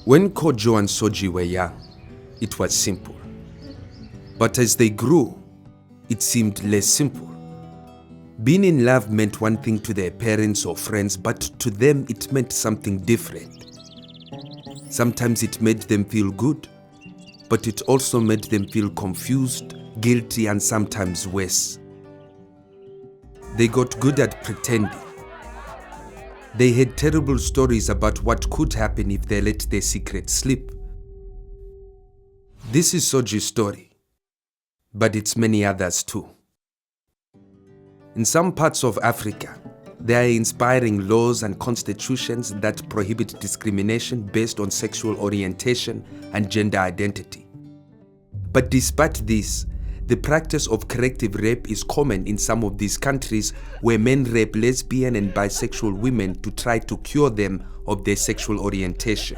When Kojo and Sogi were young, it was simple. But as they grew, it seemed less simple. Being in love meant one thing to their parents or friends, but to them it meant something different. Sometimes it made them feel good, but it also made them feel confused, guilty, and sometimes worse. They got good at pretending. They had terrible stories about what could happen if they let their secret slip. This is Sogi's story, but it's many others too. In some parts of Africa, there are inspiring laws and constitutions that prohibit discrimination based on sexual orientation and gender identity. But despite this, the practice of corrective rape is common in some of these countries where men rape lesbian and bisexual women to try to cure them of their sexual orientation.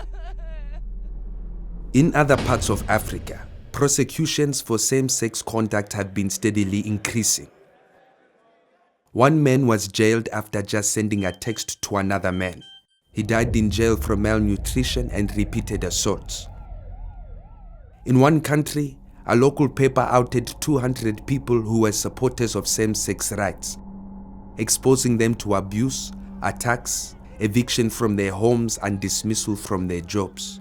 In other parts of Africa, prosecutions for same-sex conduct have been steadily increasing. One man was jailed after just sending a text to another man. He died in jail from malnutrition and repeated assaults. In one country, a local paper outed 200 people who were supporters of same-sex rights, exposing them to abuse, attacks, eviction from their homes, and dismissal from their jobs.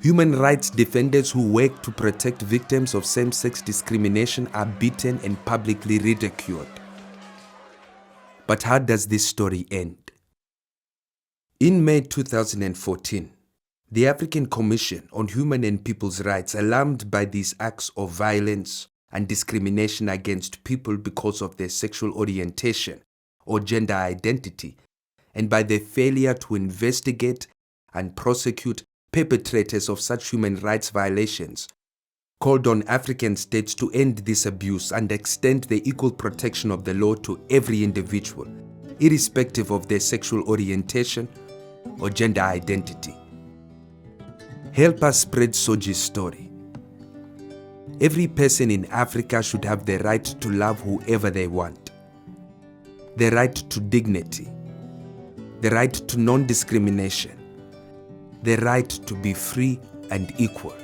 Human rights defenders who work to protect victims of same-sex discrimination are beaten and publicly ridiculed. But how does this story end? In May 2014, the African Commission on Human and People's Rights, alarmed by these acts of violence and discrimination against people because of their sexual orientation or gender identity, and by their failure to investigate and prosecute perpetrators of such human rights violations, called on African states to end this abuse and extend the equal protection of the law to every individual, irrespective of their sexual orientation or gender identity. Help us spread Sogi's story. Every person in Africa should have the right to love whoever they want, the right to dignity, the right to non-discrimination, the right to be free and equal.